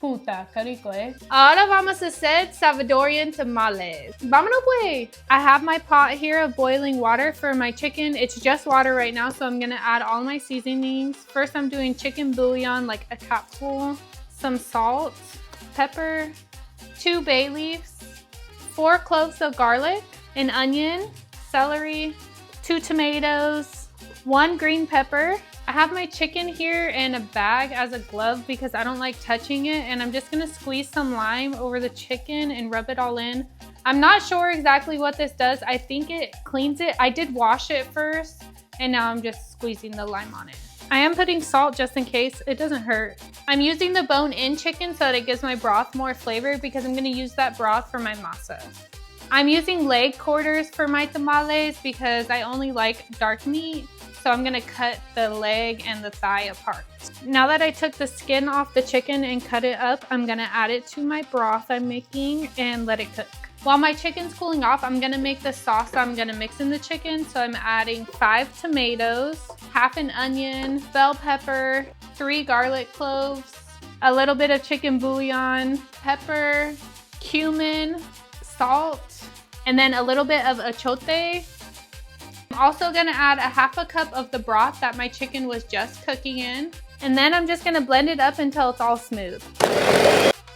Puta, qué rico, eh? Ahora vamos a hacer Salvadorian tamales. Vámonos, pues. I have my pot here of boiling water for my chicken. It's just water right now, so I'm gonna add all my seasonings. First, I'm doing chicken bouillon, like a cupful, some salt, pepper, 2 bay leaves, 4 cloves of garlic, an onion, celery, 2 tomatoes, 1 green pepper. I have my chicken here in a bag as a glove because I don't like touching it, and I'm just gonna squeeze some lime over the chicken and rub it all in. I'm not sure exactly what this does. I think it cleans it. I did wash it first, and now I'm just squeezing the lime on it. I am putting salt just in case. It doesn't hurt. I'm using the bone-in chicken so that it gives my broth more flavor because I'm gonna use that broth for my masa. I'm using leg quarters for my tamales because I only like dark meat. So I'm gonna cut the leg and the thigh apart. Now that I took the skin off the chicken and cut it up, I'm gonna add it to my broth I'm making and let it cook. While my chicken's cooling off, I'm gonna make the sauce I'm gonna mix in the chicken. So I'm adding 5 tomatoes, half an onion, bell pepper, 3 garlic cloves, a little bit of chicken bouillon, pepper, cumin, salt, and then a little bit of achote. I'm also gonna add a half a cup of the broth that my chicken was just cooking in. And then I'm just gonna blend it up until it's all smooth.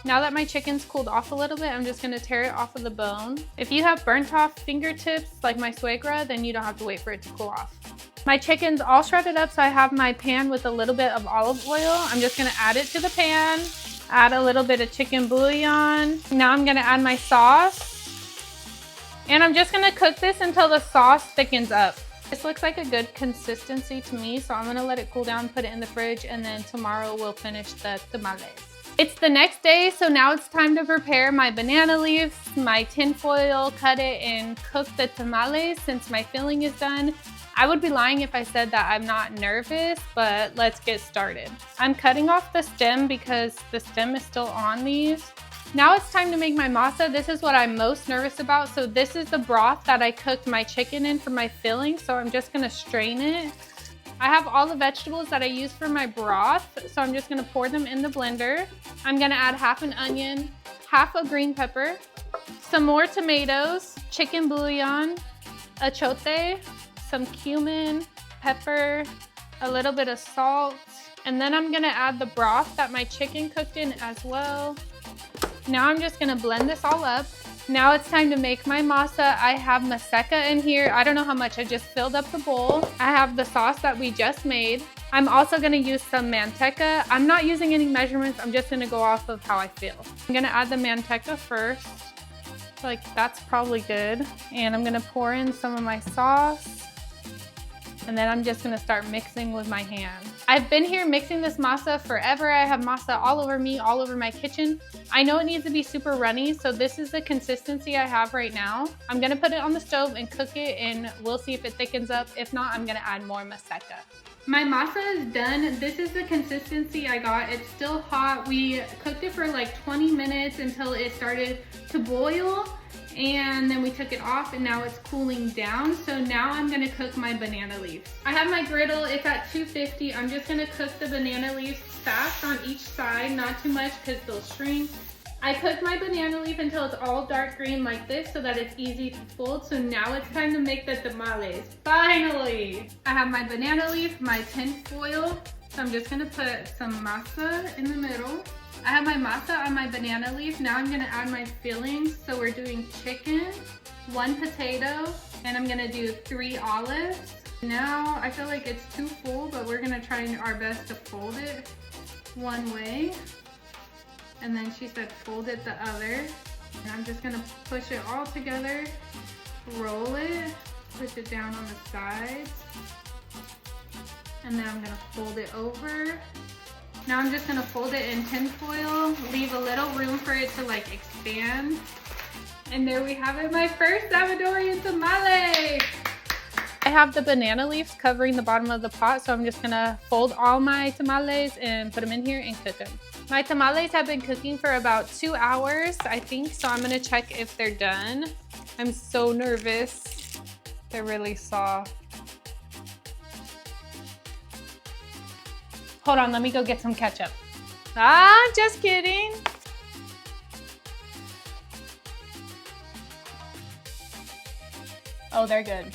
Now that my chicken's cooled off a little bit, I'm just gonna tear it off of the bone. If you have burnt off fingertips like my suegra, then you don't have to wait for it to cool off. My chicken's all shredded up, so I have my pan with a little bit of olive oil. I'm just gonna add it to the pan, add a little bit of chicken bouillon. Now I'm gonna add my sauce. And I'm just gonna cook this until the sauce thickens up. This looks like a good consistency to me, so I'm gonna let it cool down, put it in the fridge, and then tomorrow we'll finish the tamales. It's the next day, so now it's time to prepare my banana leaves, my tin foil, cut it, and cook the tamales since my filling is done. I would be lying if I said that I'm not nervous, but let's get started. I'm cutting off the stem because the stem is still on these. Now it's time to make my masa. This is what I'm most nervous about. So this is the broth that I cooked my chicken in for my filling. So I'm just gonna strain it. I have all the vegetables that I use for my broth. So I'm just gonna pour them in the blender. I'm gonna add half an onion, half a green pepper, some more tomatoes, chicken bouillon, achote, some cumin, pepper, a little bit of salt. And then I'm gonna add the broth that my chicken cooked in as well. Now I'm just gonna blend this all up. Now it's time to make my masa. I have maseca in here. I don't know how much, I just filled up the bowl. I have the sauce that we just made. I'm also gonna use some manteca. I'm not using any measurements, I'm just gonna go off of how I feel. I'm gonna add the manteca first. Like, that's probably good. And I'm gonna pour in some of my sauce. And then I'm just gonna start mixing with my hands. I've been here mixing this masa forever. I have masa all over me, all over my kitchen. I know it needs to be super runny, so this is the consistency I have right now. I'm gonna put it on the stove and cook it, and we'll see if it thickens up. If not, I'm gonna add more maseca. My masa is done. This is the consistency I got. It's still hot. We cooked it for like 20 minutes until it started to boil. And then we took it off and now it's cooling down. So now I'm gonna cook my banana leaves. I have my griddle, it's at 250. I'm just gonna cook the banana leaves fast on each side, not too much because they'll shrink. I cooked my banana leaf until it's all dark green like this so that it's easy to fold. So now it's time to make the tamales. Finally! I have my banana leaf, my tin foil. So I'm just gonna put some masa in the middle. I have my masa on my banana leaf. Now I'm gonna add my fillings. So we're doing chicken, 1 potato, and I'm gonna do 3 olives. Now I feel like it's too full, but we're gonna try our best to fold it one way. And then she said fold it the other. And I'm just gonna push it all together, roll it, push it down on the sides. And then I'm gonna fold it over. Now I'm just gonna fold it in tin foil, leave a little room for it to like expand. And there we have it, my first Salvadorian tamale. I have the banana leaves covering the bottom of the pot, so I'm just gonna fold all my tamales and put them in here and cook them. My tamales have been cooking for about 2 hours, I think, so I'm gonna check if they're done. I'm so nervous. They're really soft. Hold on, let me go get some ketchup. Ah, just kidding. Oh, they're good.